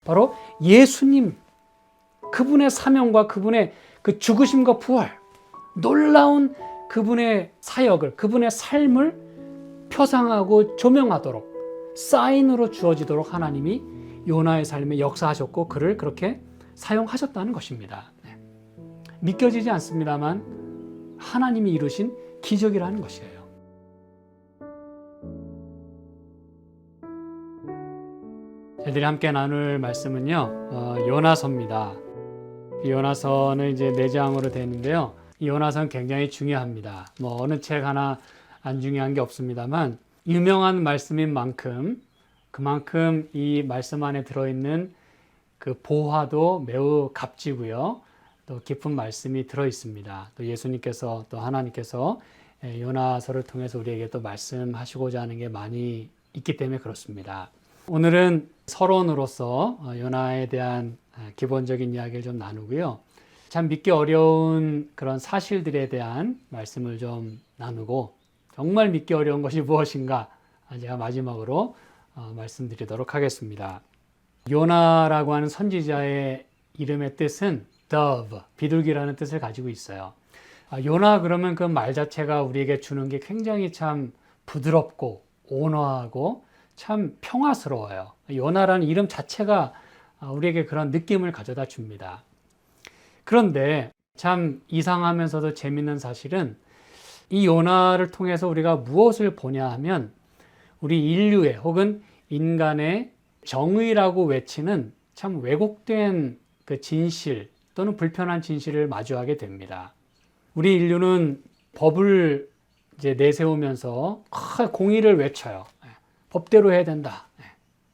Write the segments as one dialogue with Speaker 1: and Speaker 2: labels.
Speaker 1: 바로 예수님, 그분의 사명과 그분의 그 죽으심과 부활, 놀라운 그분의 사역을, 그분의 삶을 표상하고 조명하도록 사인으로 주어지도록 하나님이 요나의 삶에 역사하셨고 그를 그렇게 사용하셨다는 것입니다. 믿겨지지 않습니다만 하나님이 이루신 기적이라는 것이에요. 저희들이 함께 나눌 말씀은요, 요나서입니다. 요나서는 이제 4장으로 되어 있는데요. 이 요나서는 굉장히 중요합니다. 어느 책 하나 안 중요한 게 없습니다만 유명한 말씀인 만큼 그만큼 이 말씀 안에 들어있는 그 보화도 매우 값지고요. 또 깊은 말씀이 들어 있습니다. 또 예수님께서 또 하나님께서 요나서를 통해서 우리에게 또 말씀하시고자 하는 게 많이 있기 때문에 그렇습니다. 오늘은 서론으로서 요나에 대한 기본적인 이야기를 좀 나누고요. 참 믿기 어려운 그런 사실들에 대한 말씀을 좀 나누고 정말 믿기 어려운 것이 무엇인가 제가 마지막으로 말씀드리도록 하겠습니다. 요나라고 하는 선지자의 이름의 뜻은 dove, 비둘기라는 뜻을 가지고 있어요. 요나 그러면 그 말 자체가 우리에게 주는 게 굉장히 참 부드럽고 온화하고 참 평화스러워요. 요나라는 이름 자체가 우리에게 그런 느낌을 가져다 줍니다. 그런데 참 이상하면서도 재밌는 사실은 이 요나를 통해서 우리가 무엇을 보냐 하면 우리 인류의 혹은 인간의 정의라고 외치는 참 왜곡된 그 진실 또는 불편한 진실을 마주하게 됩니다. 우리 인류는 법을 이제 내세우면서 공의를 외쳐요. 법대로 해야 된다.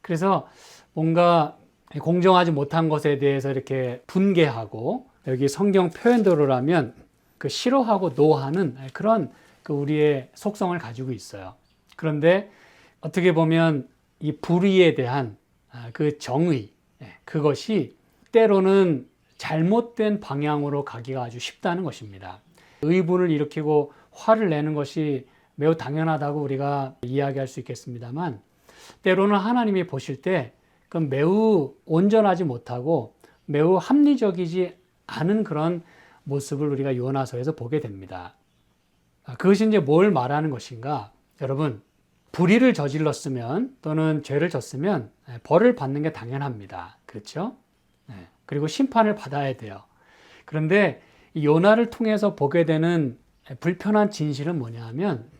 Speaker 1: 그래서 뭔가 공정하지 못한 것에 대해서 이렇게 분개하고 여기 성경 표현대로라면 그 싫어하고 노하는 그런 그 우리의 속성을 가지고 있어요. 그런데 어떻게 보면 이 불의에 대한 그 정의, 그것이 때로는 잘못된 방향으로 가기가 아주 쉽다는 것입니다. 의분을 일으키고 화를 내는 것이 매우 당연하다고 우리가 이야기할 수 있겠습니다만 때로는 하나님이 보실 때 그건 매우 온전하지 못하고 매우 합리적이지 않은 그런 모습을 우리가 요나서에서 보게 됩니다. 그것이 이제 뭘 말하는 것인가? 여러분, 불의를 저질렀으면 또는 죄를 졌으면 벌을 받는 게 당연합니다. 그렇죠? 그리고 심판을 받아야 돼요. 그런데 요나를 통해서 보게 되는 불편한 진실은 뭐냐 하면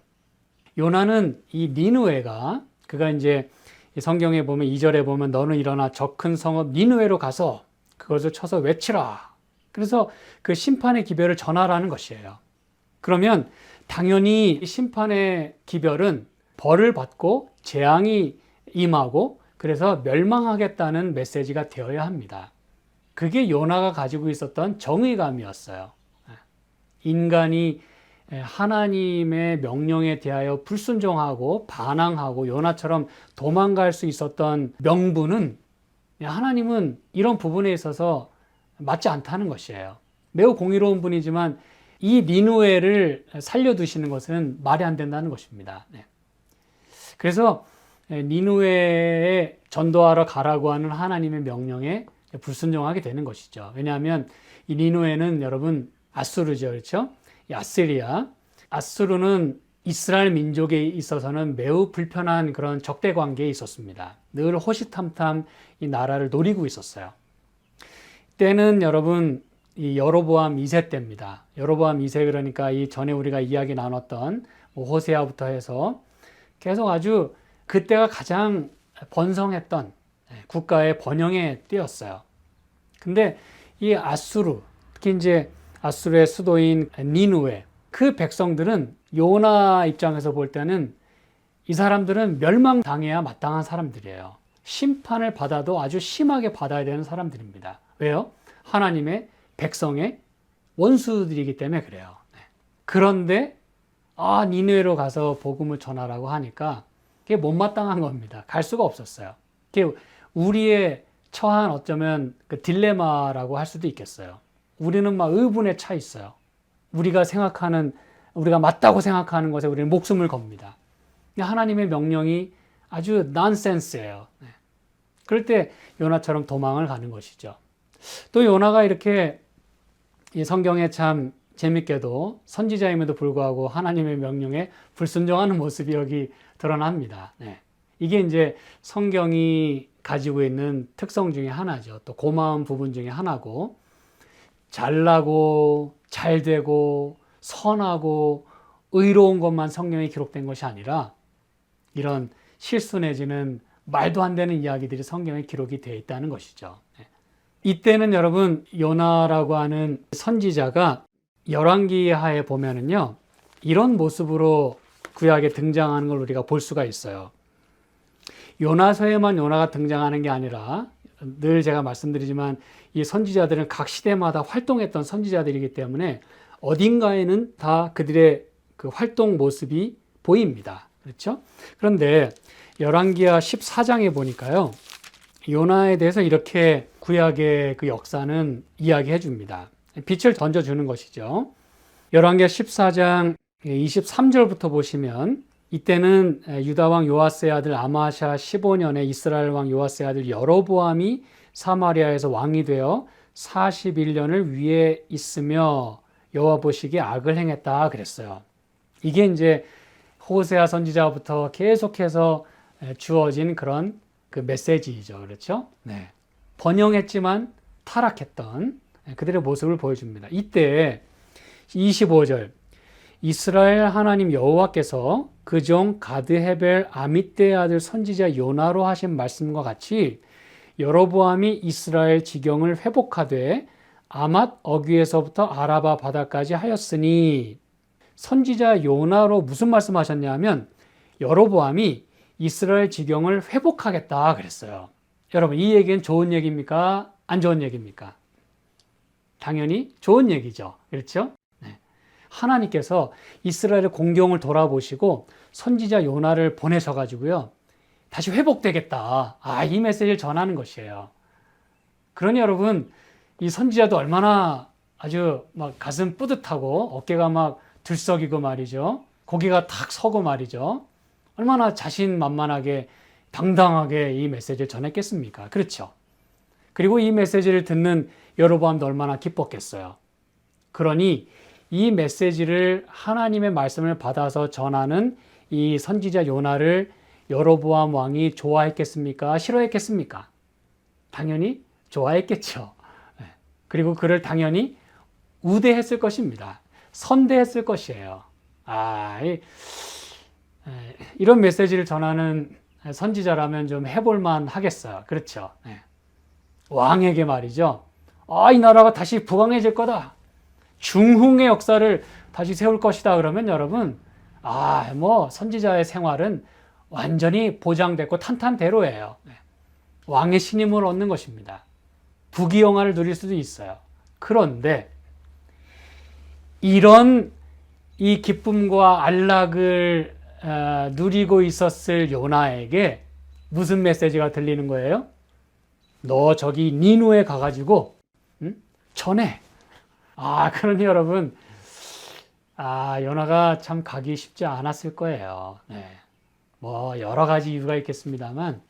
Speaker 1: 요나는 이 니느웨가 그가 이제 성경에 보면 2절에 보면 너는 일어나 저 큰 성읍 니느웨로 가서 그것을 쳐서 외치라. 그래서 그 심판의 기별을 전하라는 것이에요. 그러면 당연히 심판의 기별은 벌을 받고 재앙이 임하고 그래서 멸망하겠다는 메시지가 되어야 합니다. 그게 요나가 가지고 있었던 정의감이었어요. 인간이 하나님의 명령에 대하여 불순종하고 반항하고 요나처럼 도망갈 수 있었던 명분은 하나님은 이런 부분에 있어서 맞지 않다는 것이에요. 매우 공의로운 분이지만 이 니느웨를 살려두시는 것은 말이 안 된다는 것입니다. 그래서 니느웨에 전도하러 가라고 하는 하나님의 명령에 불순종하게 되는 것이죠. 왜냐하면 이 니느웨는 여러분 아수르죠, 그렇죠? 이 아수르는 이스라엘 민족에 있어서는 매우 불편한 그런 적대 관계에 있었습니다. 늘 호시탐탐 이 나라를 노리고 있었어요. 때는 여러분 이 여로보암 2세 때입니다. 여로보암 2세 그러니까 이 전에 우리가 이야기 나눴던 호세아부터 해서 계속 아주 그때가 가장 번성했던 국가의 번영의 때였어요. 근데 이 아수르, 특히 이제 아수르의 수도인 니느웨, 그 백성들은 요나 입장에서 볼 때는 이 사람들은 멸망당해야 마땅한 사람들이에요. 심판을 받아도 아주 심하게 받아야 되는 사람들입니다. 왜요? 하나님의 백성의 원수들이기 때문에 그래요. 그런데 니느웨로 가서 복음을 전하라고 하니까 그게 못마땅한 겁니다. 갈 수가 없었어요. 그게 우리의 처한 어쩌면 그 딜레마라고 할 수도 있겠어요. 우리는 막 의분에 차 있어요. 우리가 맞다고 생각하는 것에 우리는 목숨을 겁니다. 하나님의 명령이 아주 난센스예요. 그럴 때 요나처럼 도망을 가는 것이죠. 또 요나가 이렇게 이 성경에 참 재밌게도 선지자임에도 불구하고 하나님의 명령에 불순종하는 모습이 여기 드러납니다. 네. 이게 이제 성경이 가지고 있는 특성 중에 하나죠. 또 고마운 부분 중에 하나고, 잘나고 잘되고 선하고 의로운 것만 성경에 기록된 것이 아니라 이런 실수 내지는 말도 안 되는 이야기들이 성경에 기록이 되어 있다는 것이죠. 이때는 여러분 요나라고 하는 선지자가 열왕기하에 보면은요, 이런 모습으로 구약에 등장하는 걸 우리가 볼 수가 있어요. 요나서에만 요나가 등장하는 게 아니라 늘 제가 말씀드리지만 이 선지자들은 각 시대마다 활동했던 선지자들이기 때문에 어딘가에는 다 그들의 그 활동 모습이 보입니다. 그렇죠? 그런데 열왕기하 14장에 보니까요, 요나에 대해서 이렇게 구약의 그 역사는 이야기해 줍니다. 빛을 던져주는 것이죠. 열왕기하 14장 23절부터 보시면, 이때는 유다왕 요아스의 아들 아마샤 15년에 이스라엘 왕 요아스의 아들 여로보암이 사마리아에서 왕이 되어 41년을 위에 있으며 여호와 보시기에 악을 행했다 그랬어요. 이게 이제 호세아 선지자부터 계속해서 주어진 그런 그 메시지이죠. 그렇죠? 네. 번영했지만 타락했던 그들의 모습을 보여줍니다. 이때 25절, 이스라엘 하나님 여호와께서 그 종 가드헤벨 아미떼의 아들 선지자 요나로 하신 말씀과 같이 여로보암이 이스라엘 지경을 회복하되 아맛 어귀에서부터 아라바 바다까지 하였으니, 선지자 요나로 무슨 말씀하셨냐면 여로보암이 이스라엘 지경을 회복하겠다 그랬어요. 여러분, 이 얘기는 좋은 얘기입니까? 안 좋은 얘기입니까? 당연히 좋은 얘기죠. 그렇죠? 네. 하나님께서 이스라엘의 공경을 돌아보시고 선지자 요나를 보내셔가지고요, 다시 회복되겠다. 이 메시지를 전하는 것이에요. 그러니 여러분, 이 선지자도 얼마나 아주 막 가슴 뿌듯하고 어깨가 막 들썩이고 말이죠. 고개가 탁 서고 말이죠. 얼마나 자신만만하게 당당하게 이 메시지를 전했겠습니까? 그렇죠. 그리고 이 메시지를 듣는 여로보암도 얼마나 기뻤겠어요. 그러니 이 메시지를, 하나님의 말씀을 받아서 전하는 이 선지자 요나를 여로보암 왕이 좋아했겠습니까? 싫어했겠습니까? 당연히 좋아했겠죠. 그리고 그를 당연히 우대했을 것입니다. 선대했을 것이에요. 이런 메시지를 전하는 선지자라면 좀 해볼만 하겠어요. 그렇죠. 왕에게 말이죠. 이 나라가 다시 부강해질 거다. 중흥의 역사를 다시 세울 것이다. 그러면 여러분, 선지자의 생활은 완전히 보장됐고 탄탄대로예요. 왕의 신임을 얻는 것입니다. 부귀영화를 누릴 수도 있어요. 그런데 이런 이 기쁨과 안락을 누리고 있었을 요나에게 무슨 메시지가 들리는 거예요? 너 저기 니누에 가가지고 전해. 그러니 여러분, 요나가 참 가기 쉽지 않았을 거예요. 뭐 여러 가지 이유가 있겠습니다만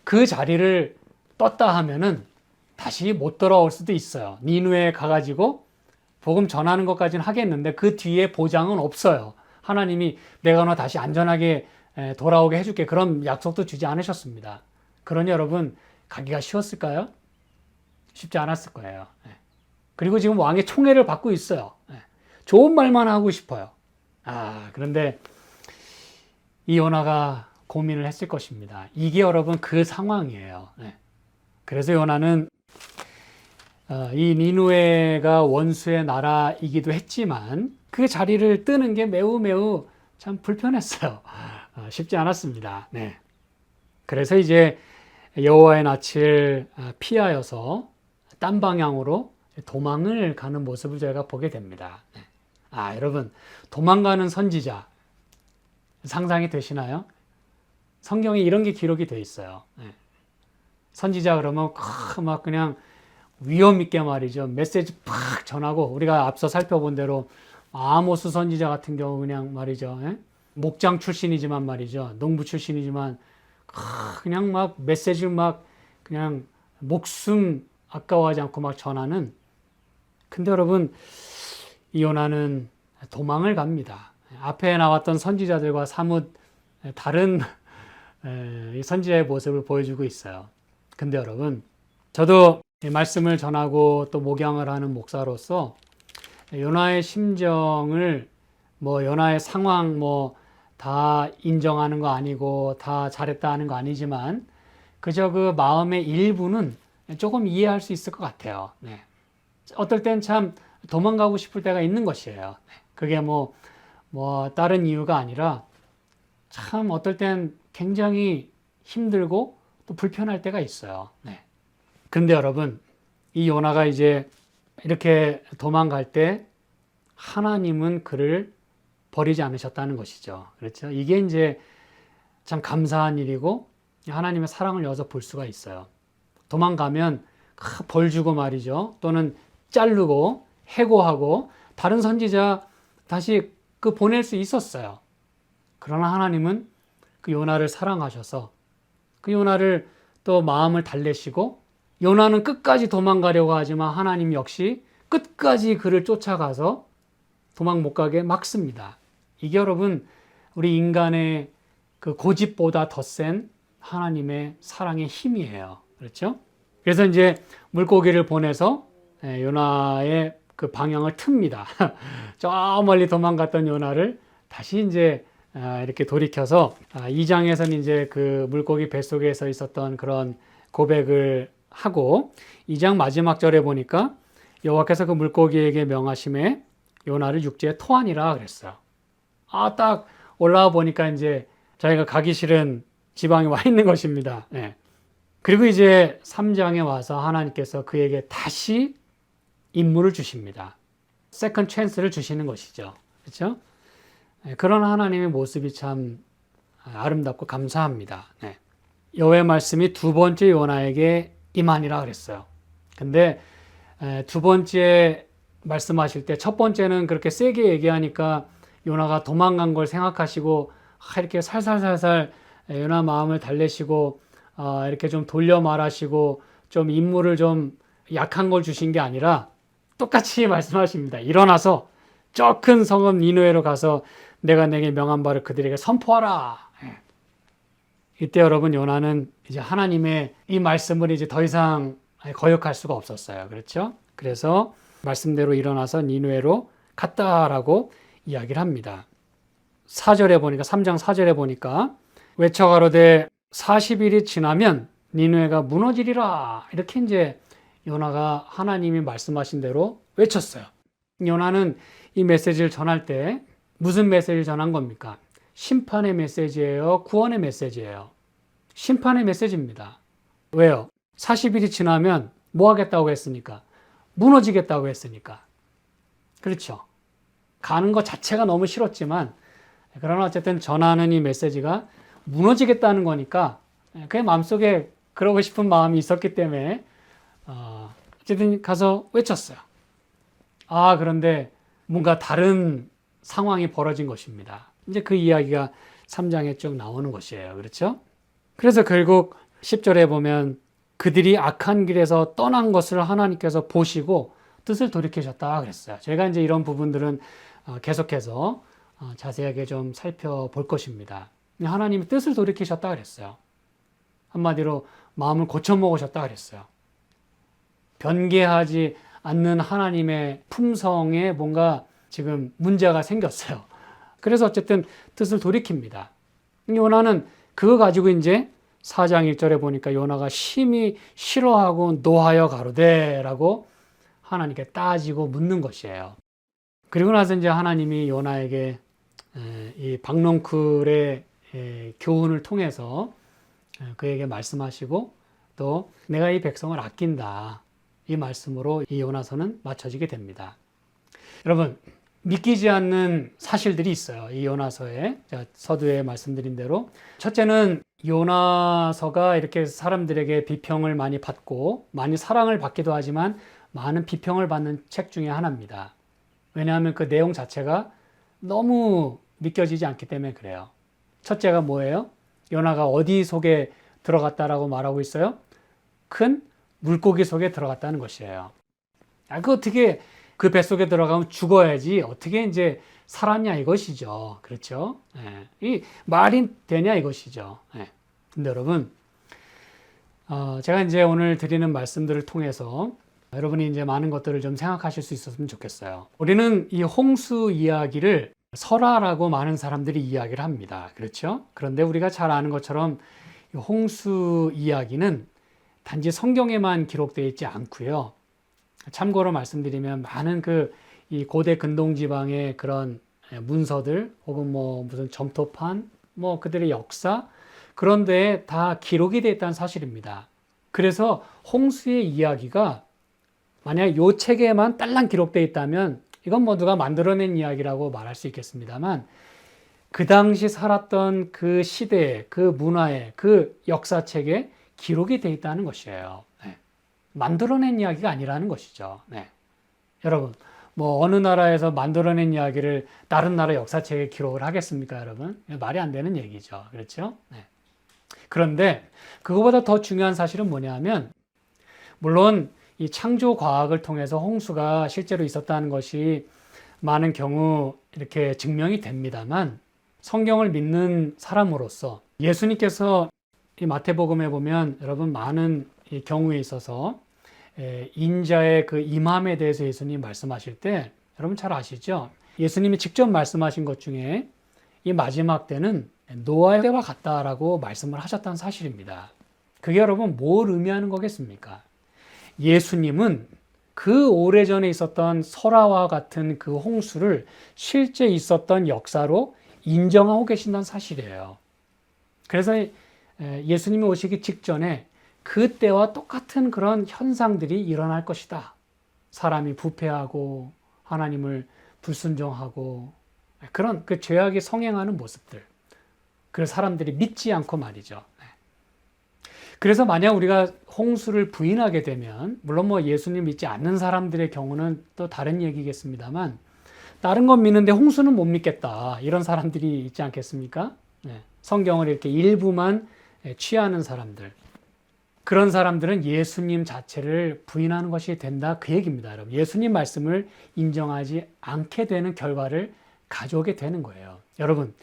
Speaker 1: 그 자리를 떴다 하면은 다시 못 돌아올 수도 있어요. 니누에 가가지고 복음 전하는 것까지는 하겠는데 그 뒤에 보장은 없어요. 하나님이 내가 너 다시 안전하게 돌아오게 해줄게, 그런 약속도 주지 않으셨습니다. 그러니 여러분, 가기가 쉬웠을까요? 쉽지 않았을 거예요. 그리고 지금 왕의 총애를 받고 있어요. 좋은 말만 하고 싶어요. 그런데 이 요나가 고민을 했을 것입니다. 이게 여러분 그 상황이에요. 그래서 요나는 이 니누에가 원수의 나라이기도 했지만 그 자리를 뜨는 게 매우 참 불편했어요. 쉽지 않았습니다. 그래서 이제 여호와의 낯을 피하여서 딴 방향으로 도망을 가는 모습을 저희가 보게 됩니다. 여러분, 도망가는 선지자 상상이 되시나요? 성경에 이런 게 기록이 돼 있어요. 선지자 그러면 막 그냥 위험 있게 말이죠, 메시지 팍 전하고, 우리가 앞서 살펴본 대로 아모스 선지자 같은 경우 그냥 말이죠, 목장 출신이지만 말이죠, 농부 출신이지만 그냥 막 메시지를 막 그냥 목숨 아까워하지 않고 막 전하는. 근데 여러분, 이 요나는 도망을 갑니다. 앞에 나왔던 선지자들과 사뭇 다른 이 선지자의 모습을 보여주고 있어요. 근데 여러분, 저도 이 말씀을 전하고 또 목양을 하는 목사로서 요나의 심정을 요나의 상황 다 인정하는 거 아니고 다 잘했다 하는 거 아니지만 그저 그 마음의 일부는 조금 이해할 수 있을 것 같아요. 네. 어떨 땐 참 도망가고 싶을 때가 있는 것이에요. 그게 다른 이유가 아니라 참 어떨 땐 굉장히 힘들고 또 불편할 때가 있어요. 네. 근데 여러분, 이 요나가 이제 이렇게 도망갈 때 하나님은 그를 버리지 않으셨다는 것이죠. 그렇죠? 이게 이제 참 감사한 일이고 하나님의 사랑을 여기서 볼 수가 있어요. 도망가면 벌 주고 말이죠. 또는 자르고 해고하고 다른 선지자 다시 보낼 수 있었어요. 그러나 하나님은 그 요나를 사랑하셔서 그 요나를 또 마음을 달래시고 요나는 끝까지 도망가려고 하지만 하나님 역시 끝까지 그를 쫓아가서 도망 못 가게 막습니다. 이게 여러분 우리 인간의 그 고집보다 더 센 하나님의 사랑의 힘이에요. 그렇죠? 그래서 이제 물고기를 보내서 요나의 그 방향을 틉니다. 저 멀리 도망갔던 요나를 다시 이제 이렇게 돌이켜서 2장에서는 이제 그 물고기 뱃속에서 있었던 그런 고백을 하고 2장 마지막 절에 보니까 여호와께서 그 물고기에게 명하심에 요나를 육지에 토하니라 그랬어요. 딱 올라와 보니까 이제 자기가 가기 싫은 지방에 와 있는 것입니다. 네. 그리고 이제 3장에 와서 하나님께서 그에게 다시 임무를 주십니다. 세컨 찬스를 주시는 것이죠. 그렇죠? 네. 그런 하나님의 모습이 참 아름답고 감사합니다. 네. 여호와의 말씀이 두 번째 요나에게 임하니라 그랬어요. 근데 두 번째 말씀하실 때 첫 번째는 그렇게 세게 얘기하니까 요나가 도망간 걸 생각하시고 이렇게 살살살살 요나 마음을 달래시고 이렇게 좀 돌려 말하시고 좀 임무를 좀 약한 걸 주신 게 아니라 똑같이 말씀하십니다. 일어나서 저 큰 성읍 니느웨로 가서 내가 내게 명한 바를 그들에게 선포하라. 이때 여러분 요나는 이제 하나님의 이 말씀을 이제 더 이상 거역할 수가 없었어요. 그렇죠? 그래서 말씀대로 일어나서 니느웨로 갔다라고 이야기를 합니다. 4절에 보니까 3장 4절에 보니까 외쳐가로되 40일이 지나면 니느웨가 무너지리라. 이렇게 이제 요나가 하나님이 말씀하신 대로 외쳤어요. 요나는 이 메시지를 전할 때 무슨 메시지를 전한 겁니까? 심판의 메시지예요? 구원의 메시지예요? 심판의 메시지입니다. 왜요? 40일이 지나면 뭐 하겠다고 했으니까? 무너지겠다고 했으니까. 그렇죠? 가는 것 자체가 너무 싫었지만 그러나 어쨌든 전하는 이 메시지가 무너지겠다는 거니까 그의 마음속에 그러고 싶은 마음이 있었기 때문에 어쨌든 가서 외쳤어요. 그런데 뭔가 다른 상황이 벌어진 것입니다. 이제 그 이야기가 3장에 쭉 나오는 것이에요. 그렇죠? 그래서 결국 10절에 보면 그들이 악한 길에서 떠난 것을 하나님께서 보시고 뜻을 돌이키셨다 그랬어요. 제가 이제 이런 부분들은 계속해서 자세하게 좀 살펴볼 것입니다. 하나님이 뜻을 돌이키셨다 그랬어요. 한마디로 마음을 고쳐먹으셨다 그랬어요. 변개하지 않는 하나님의 품성에 뭔가 지금 문제가 생겼어요. 그래서 어쨌든 뜻을 돌이킵니다. 요나는 그거 가지고 이제 4장 1절에 보니까 요나가 심히 싫어하고 노하여 가로되라고 하나님께 따지고 묻는 것이에요. 그리고 나서 이제 하나님이 요나에게 이 박농쿨의 교훈을 통해서 그에게 말씀하시고 또 내가 이 백성을 아낀다. 이 말씀으로 이 요나서는 맞춰지게 됩니다. 여러분, 믿기지 않는 사실들이 있어요. 이 요나서에 서두에 말씀드린 대로 첫째는 요나서가 이렇게 사람들에게 비평을 많이 받고 많이 사랑을 받기도 하지만 많은 비평을 받는 책 중에 하나입니다. 왜냐하면 그 내용 자체가 너무 믿겨지지 않기 때문에 그래요. 첫째가 뭐예요? 요나가 어디 속에 들어갔다라고 말하고 있어요? 큰 물고기 속에 들어갔다는 것이에요. 그 어떻게 그 뱃속에 들어가면 죽어야지 어떻게 이제 살았냐 이것이죠. 그렇죠? 이 말이 되냐 이것이죠. 근데 여러분, 제가 이제 오늘 드리는 말씀들을 통해서 여러분이 이제 많은 것들을 좀 생각하실 수 있었으면 좋겠어요. 우리는 이 홍수 이야기를 설화라고 많은 사람들이 이야기를 합니다. 그렇죠? 그런데 우리가 잘 아는 것처럼 이 홍수 이야기는 단지 성경에만 기록되어 있지 않고요. 참고로 말씀드리면 많은 이 고대 근동 지방의 그런 문서들 혹은 뭐 무슨 점토판, 뭐 그들의 역사 그런 데에 다 기록이 되어 있다는 사실입니다. 그래서 홍수의 이야기가 만약 이 책에만 딸랑 기록되어 있다면 이건 뭐 누가 만들어낸 이야기라고 말할 수 있겠습니다만 그 당시 살았던 그 시대에 그 문화에 그 역사책에 기록이 되어 있다는 것이에요. 만들어낸 이야기가 아니라는 것이죠. 여러분, 뭐 어느 나라에서 만들어낸 이야기를 다른 나라 역사책에 기록을 하겠습니까, 여러분? 말이 안 되는 얘기죠. 그렇죠? 그런데 그거보다 더 중요한 사실은 뭐냐면 물론 이 창조 과학을 통해서 홍수가 실제로 있었다는 것이 많은 경우 이렇게 증명이 됩니다만 성경을 믿는 사람으로서 예수님께서 이 마태복음에 보면 여러분 많은 이 경우에 있어서 인자의 그 임함에 대해서 예수님 말씀하실 때 여러분 잘 아시죠? 예수님이 직접 말씀하신 것 중에 이 마지막 때는 노아의 때와 같다라고 말씀을 하셨다는 사실입니다. 그게 여러분 뭘 의미하는 거겠습니까? 예수님은 그 오래전에 있었던 설화와 같은 그 홍수를 실제 있었던 역사로 인정하고 계신다는 사실이에요. 그래서 예수님이 오시기 직전에 그때와 똑같은 그런 현상들이 일어날 것이다. 사람이 부패하고 하나님을 불순종하고 그런 그 죄악이 성행하는 모습들. 그래서 사람들이 믿지 않고 말이죠. 그래서 만약 우리가 홍수를 부인하게 되면 물론 뭐 예수님 믿지 않는 사람들의 경우는 또 다른 얘기겠습니다만 다른 건 믿는데 홍수는 못 믿겠다. 이런 사람들이 있지 않겠습니까? 성경을 이렇게 일부만 취하는 사람들. 그런 사람들은 예수님 자체를 부인하는 것이 된다. 그 얘기입니다, 여러분. 예수님 말씀을 인정하지 않게 되는 결과를 가져오게 되는 거예요. 여러분,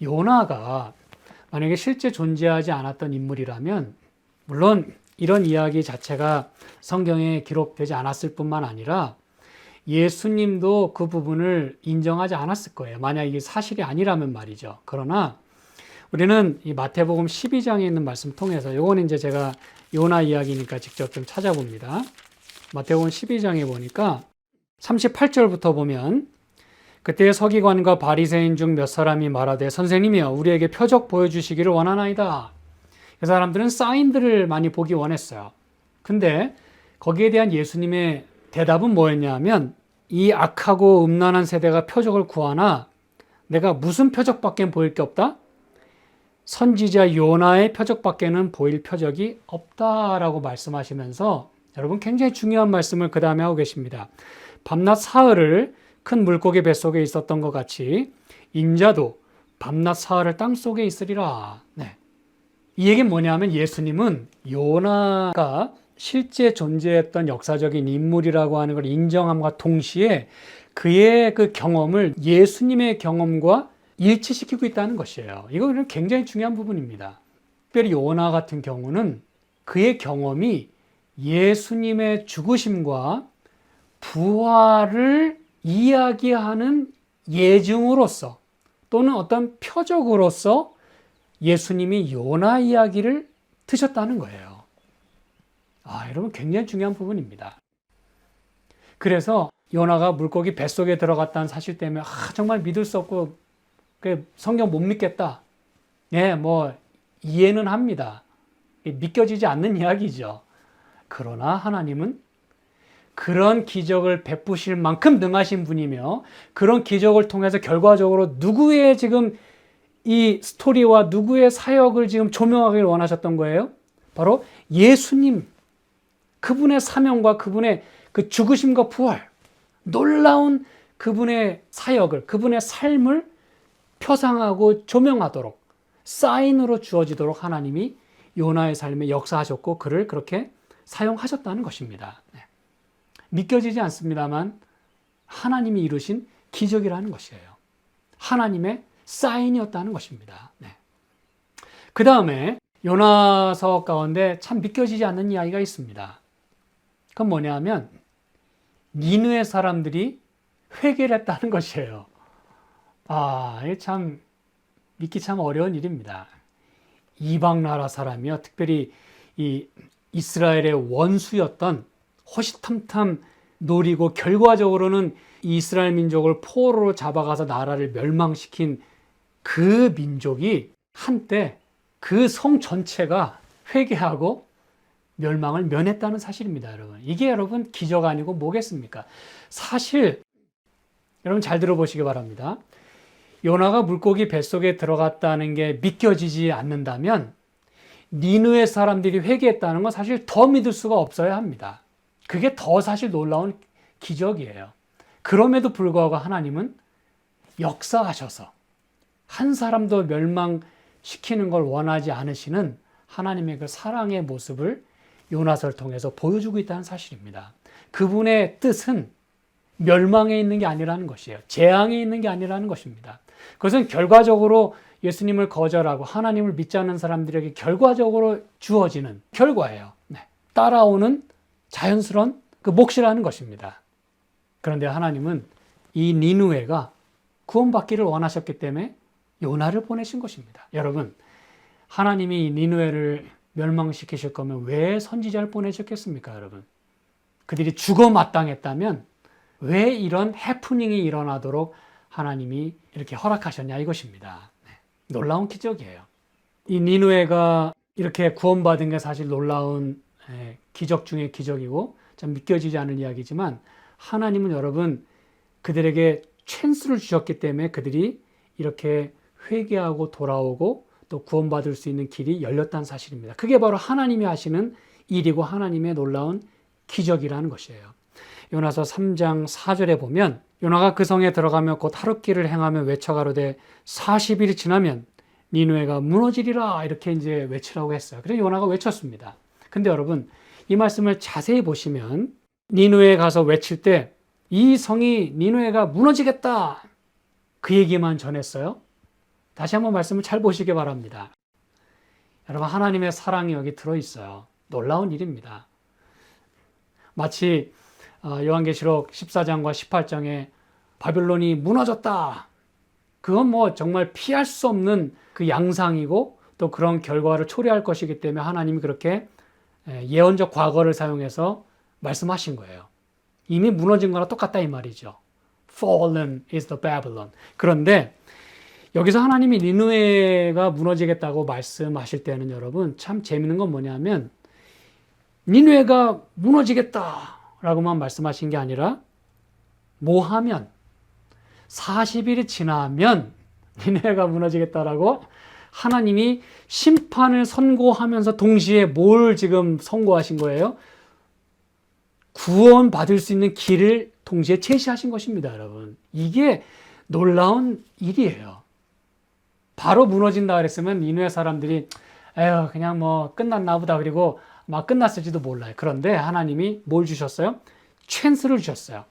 Speaker 1: 요나가 만약에 실제 존재하지 않았던 인물이라면 물론 이런 이야기 자체가 성경에 기록되지 않았을 뿐만 아니라 예수님도 그 부분을 인정하지 않았을 거예요. 만약 이게 사실이 아니라면 말이죠. 그러나 우리는 이 마태복음 12장에 있는 말씀 통해서 요거는 이제 제가 요나 이야기니까 직접 좀 찾아봅니다. 마태복음 12장에 보니까 38절부터 보면 그때 서기관과 바리새인 중 몇 사람이 말하되 선생님이여 우리에게 표적 보여주시기를 원하나이다. 그 사람들은 사인들을 많이 보기 원했어요. 근데 거기에 대한 예수님의 대답은 뭐였냐 하면 이 악하고 음란한 세대가 표적을 구하나 내가 무슨 표적밖에 보일 게 없다? 선지자 요나의 표적밖에는 보일 표적이 없다라고 말씀하시면서 여러분 굉장히 중요한 말씀을 그 다음에 하고 계십니다. 밤낮 사흘을 큰 물고기 뱃속에 있었던 것 같이 인자도 밤낮 사흘을 땅속에 있으리라. 이 얘기는 뭐냐면 예수님은 요나가 실제 존재했던 역사적인 인물이라고 하는 걸 인정함과 동시에 그의 그 경험을 예수님의 경험과 일치시키고 있다는 것이에요. 이거는 굉장히 중요한 부분입니다. 특별히 요나 같은 경우는 그의 경험이 예수님의 죽으심과 부활을 이야기하는 예증으로서 또는 어떤 표적으로서 예수님이 요나 이야기를 드셨다는 거예요. 여러분 굉장히 중요한 부분입니다. 그래서 요나가 물고기 뱃속에 들어갔다는 사실 때문에 정말 믿을 수 없고 성경 못 믿겠다. 뭐 이해는 합니다. 믿겨지지 않는 이야기죠. 그러나 하나님은 그런 기적을 베푸실 만큼 능하신 분이며 그런 기적을 통해서 결과적으로 누구의 지금 이 스토리와 누구의 사역을 지금 조명하기를 원하셨던 거예요? 바로 예수님, 그분의 사명과 그분의 그 죽으심과 부활, 놀라운 그분의 사역을, 그분의 삶을 표상하고 조명하도록 사인으로 주어지도록 하나님이 요나의 삶에 역사하셨고 그를 그렇게 사용하셨다는 것입니다. 네. 믿겨지지 않습니다만 하나님이 이루신 기적이라는 것이에요. 하나님의 사인이었다는 것입니다. 네. 그 다음에 요나서 가운데 참 믿겨지지 않는 이야기가 있습니다. 그건 뭐냐면 니느웨 사람들이 회개를 했다는 것이에요. 이게 참 믿기 참 어려운 일입니다. 이방 나라 사람이요, 특별히 이 이스라엘의 원수였던 호시탐탐 노리고 결과적으로는 이스라엘 민족을 포로로 잡아가서 나라를 멸망시킨 그 민족이 한때 그 성 전체가 회개하고 멸망을 면했다는 사실입니다, 여러분. 이게 여러분 기적 아니고 뭐겠습니까? 사실 여러분 잘 들어보시기 바랍니다. 요나가 물고기 뱃속에 들어갔다는 게 믿겨지지 않는다면 니느웨 사람들이 회개했다는 건 사실 더 믿을 수가 없어야 합니다. 그게 더 사실 놀라운 기적이에요. 그럼에도 불구하고 하나님은 역사하셔서 한 사람도 멸망시키는 걸 원하지 않으시는 하나님의 그 사랑의 모습을 요나서를 통해서 보여주고 있다는 사실입니다. 그분의 뜻은 멸망에 있는 게 아니라는 것이에요. 재앙에 있는 게 아니라는 것입니다. 그것은 결과적으로 예수님을 거절하고 하나님을 믿지 않는 사람들에게 결과적으로 주어지는 결과예요. 네. 따라오는 자연스러운 그 몫이라는 것입니다. 그런데 하나님은 이 니느웨가 구원받기를 원하셨기 때문에 요나를 보내신 것입니다. 여러분, 하나님이 니느웨를 멸망시키실 거면 왜 선지자를 보내셨겠습니까, 여러분? 그들이 죽어 마땅했다면 왜 이런 해프닝이 일어나도록 하나님이 이렇게 허락하셨냐 이것입니다. 네. 놀라운 기적이에요. 이 니느웨가 이렇게 구원받은 게 사실 놀라운 기적 중의 기적이고 참 믿겨지지 않는 이야기지만 하나님은 여러분 그들에게 찬스를 주셨기 때문에 그들이 이렇게 회개하고 돌아오고 또 구원받을 수 있는 길이 열렸다는 사실입니다. 그게 바로 하나님이 하시는 일이고 하나님의 놀라운 기적이라는 것이에요. 요나서 3장 4절에 보면 요나가 그 성에 들어가며 곧 하룻길을 행하며 외쳐가로되 40일이 지나면 니느웨가 무너지리라 이렇게 이제 외치라고 했어요. 그래서 요나가 외쳤습니다. 근데 여러분 이 말씀을 자세히 보시면 니느웨에 가서 외칠 때 이 성이 니느웨가 무너지겠다 그 얘기만 전했어요. 다시 한번 말씀을 잘 보시기 바랍니다. 여러분 하나님의 사랑이 여기 들어있어요. 놀라운 일입니다. 마치 요한계시록 14장과 18장에 바벨론이 무너졌다. 그건 뭐 정말 피할 수 없는 그 양상이고 또 그런 결과를 초래할 것이기 때문에 하나님이 그렇게 예언적 과거를 사용해서 말씀하신 거예요. 이미 무너진 거나 똑같다 이 말이죠. Fallen is the Babylon. 그런데 여기서 하나님이 니느웨가 무너지겠다고 말씀하실 때는 여러분 참 재밌는 건 뭐냐면 니느웨가 무너지겠다라고만 말씀하신 게 아니라 뭐 하면 40일이 지나면 니느웨가 무너지겠다라고 하나님이 심판을 선고하면서 동시에 뭘 지금 선고하신 거예요? 구원받을 수 있는 길을 동시에 제시하신 것입니다, 여러분. 이게 놀라운 일이에요. 바로 무너진다 그랬으면 니느웨 사람들이 에휴 그냥 뭐 끝났나 보다 그리고 막 끝났을지도 몰라요. 그런데 하나님이 뭘 주셨어요? 찬스를 주셨어요.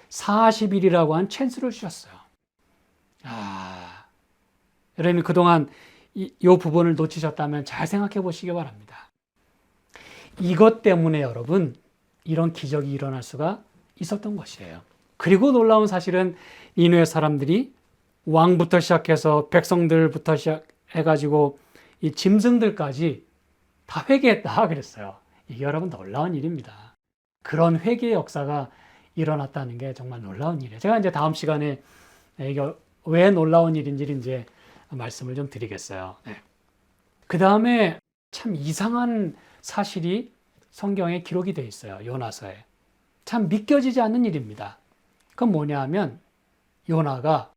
Speaker 1: 40일이라고 한 찬스를 주셨어요. 여러분 그동안 이 부분을 놓치셨다면 잘 생각해 보시기 바랍니다. 이것 때문에 여러분 이런 기적이 일어날 수가 있었던 것이에요. 그리고 놀라운 사실은 니느웨 사람들이 왕부터 시작해서 백성들부터 시작해가지고 이 짐승들까지 다 회개했다 그랬어요. 이게 여러분 놀라운 일입니다. 그런 회개의 역사가 일어났다는 게 정말 놀라운 일이에요. 제가 이제 다음 시간에 이게 왜 놀라운 일인지 이제 말씀을 좀 드리겠어요. 네. 그 다음에 참 이상한 사실이 성경에 기록이 되어 있어요. 요나서에. 참 믿겨지지 않는 일입니다. 그건 뭐냐 하면 요나가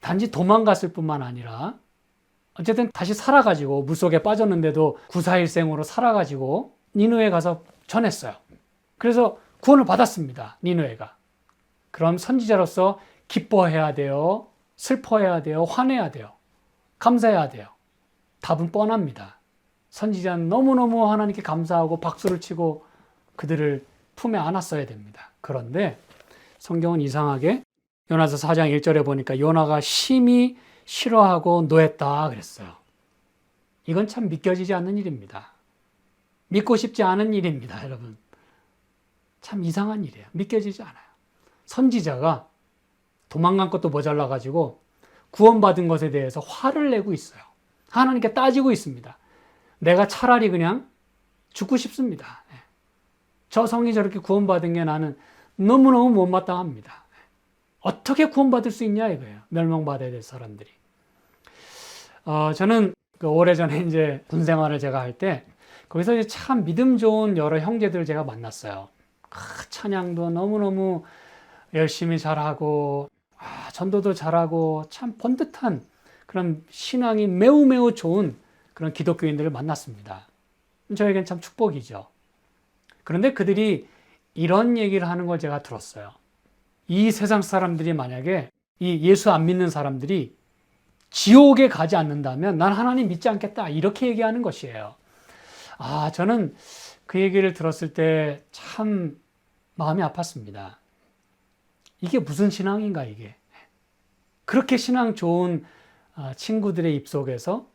Speaker 1: 단지 도망갔을 뿐만 아니라 어쨌든 다시 살아가지고 물속에 빠졌는데도 구사일생으로 살아가지고 니느웨에 가서 전했어요. 그래서 구원을 받았습니다. 니느웨가. 그럼 선지자로서 기뻐해야 돼요? 슬퍼해야 돼요? 화내야 돼요? 감사해야 돼요? 답은 뻔합니다. 선지자는 너무너무 하나님께 감사하고 박수를 치고 그들을 품에 안았어야 됩니다. 그런데 성경은 이상하게 요나서 4장 1절에 보니까 요나가 심히 싫어하고 노했다 그랬어요. 이건 참 믿겨지지 않는 일입니다. 믿고 싶지 않은 일입니다, 여러분. 참 이상한 일이에요. 믿겨지지 않아요. 선지자가 도망간 것도 모자라가지고 구원받은 것에 대해서 화를 내고 있어요. 하나님께 따지고 있습니다. 내가 차라리 그냥 죽고 싶습니다. 저 성이 저렇게 구원받은 게 나는 너무너무 못마땅합니다. 어떻게 구원받을 수 있냐 이거예요. 멸망받아야 될 사람들이. 저는 오래전에 이제 군 생활을 제가 할 때 거기서 이제 참 믿음 좋은 여러 형제들을 제가 만났어요. 찬양도 너무너무 열심히 잘하고 전도도 잘하고 참 번듯한 그런 신앙이 매우 매우 좋은 그런 기독교인들을 만났습니다. 저에겐 참 축복이죠. 그런데 그들이 이런 얘기를 하는 걸 제가 들었어요. 이 세상 사람들이 만약에 이 예수 안 믿는 사람들이 지옥에 가지 않는다면 난 하나님 믿지 않겠다 이렇게 얘기하는 것이에요. 저는 그 얘기를 들었을 때 참 마음이 아팠습니다. 이게 무슨 신앙인가 이게. 그렇게 신앙 좋은 친구들의 입속에서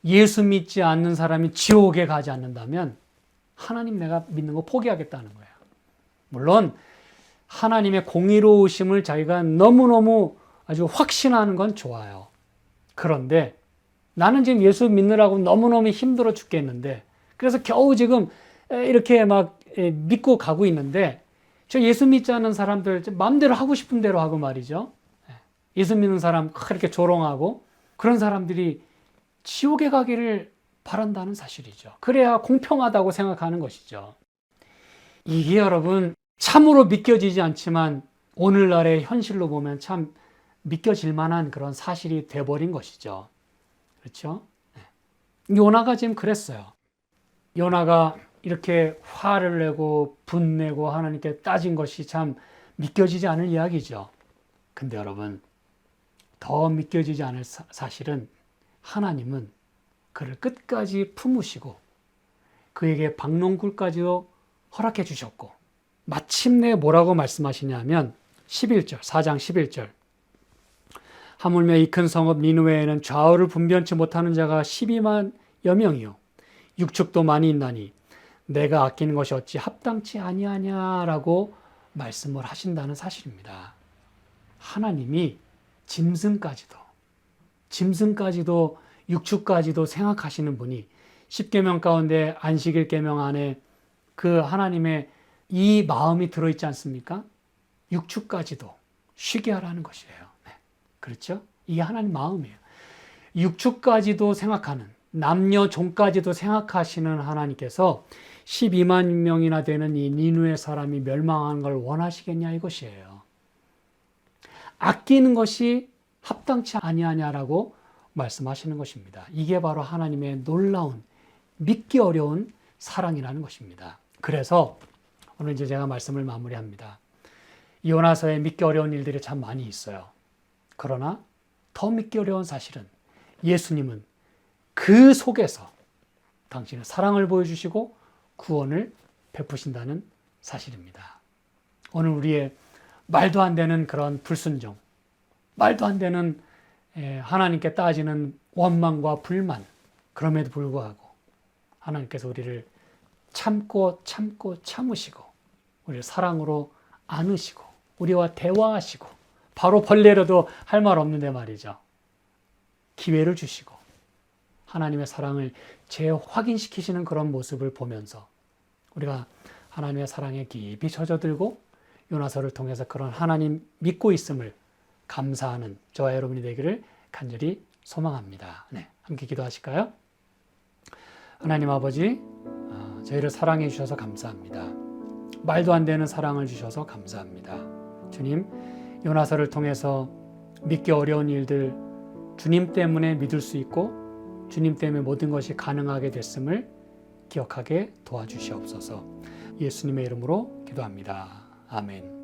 Speaker 1: 예수 믿지 않는 사람이 지옥에 가지 않는다면 하나님 내가 믿는 거 포기하겠다는 거예요. 물론 하나님의 공의로우심을 자기가 너무너무 아주 확신하는 건 좋아요. 그런데 나는 지금 예수 믿느라고 너무너무 힘들어 죽겠는데 그래서 겨우 지금 이렇게 막 믿고 가고 있는데 저 예수 믿지 않는 사람들 마음대로 하고 싶은 대로 하고 말이죠. 예수 믿는 사람 그렇게 조롱하고 그런 사람들이 지옥에 가기를 바란다는 사실이죠. 그래야 공평하다고 생각하는 것이죠. 이게 여러분 참으로 믿겨지지 않지만 오늘날의 현실로 보면 참 믿겨질 만한 그런 사실이 돼버린 것이죠. 그렇죠? 요나가 지금 그랬어요. 요나가 이렇게 화를 내고 분내고 하나님께 따진 것이 참 믿겨지지 않을 이야기죠. 근데 여러분 더 믿겨지지 않을 사실은 하나님은 그를 끝까지 품으시고 그에게 박농굴까지도 허락해 주셨고 마침내 뭐라고 말씀하시냐면 11절 4장 11절 하물며 이 큰 성읍 니느웨에는 좌우를 분변치 못하는 자가 12만여 명이요 육축도 많이 있나니 내가 아끼는 것이 어찌 합당치 아니하냐라고 말씀을 하신다는 사실입니다. 하나님이 짐승까지도 육축까지도 생각하시는 분이 10계명 가운데 안식일 계명 안에 그 하나님의 이 마음이 들어있지 않습니까? 육축까지도 쉬게 하라는 것이에요. 네. 그렇죠? 이게 하나님 마음이에요. 육축까지도 생각하는 남녀 종까지도 생각하시는 하나님께서 12만 명이나 되는 이 니느웨 사람이 멸망하는 걸 원하시겠냐 이것이에요. 아끼는 것이 합당치 아니하냐라고 말씀하시는 것입니다. 이게 바로 하나님의 놀라운 믿기 어려운 사랑이라는 것입니다. 그래서 오늘 이제 제가 말씀을 마무리합니다. 요나서에 믿기 어려운 일들이 참 많이 있어요. 그러나 더 믿기 어려운 사실은 예수님은 그 속에서 당신의 사랑을 보여주시고 구원을 베푸신다는 사실입니다. 오늘 우리의 말도 안 되는 그런 불순종, 말도 안 되는 하나님께 따지는 원망과 불만, 그럼에도 불구하고 하나님께서 우리를 참으시고 우리를 사랑으로 안으시고 우리와 대화하시고 바로 벌레로도 할 말 없는데 말이죠. 기회를 주시고 하나님의 사랑을 재확인시키시는 그런 모습을 보면서 우리가 하나님의 사랑에 깊이 젖어들고 요나서를 통해서 그런 하나님 믿고 있음을 감사하는 저와 여러분이 되기를 간절히 소망합니다. 네, 함께 기도하실까요? 하나님 아버지, 저희를 사랑해 주셔서 감사합니다. 말도 안 되는 사랑을 주셔서 감사합니다. 주님, 요나서를 통해서 믿기 어려운 일들 주님 때문에 믿을 수 있고 주님 때문에 모든 것이 가능하게 됐음을 기억하게 도와주시옵소서. 예수님의 이름으로 기도합니다. 아멘.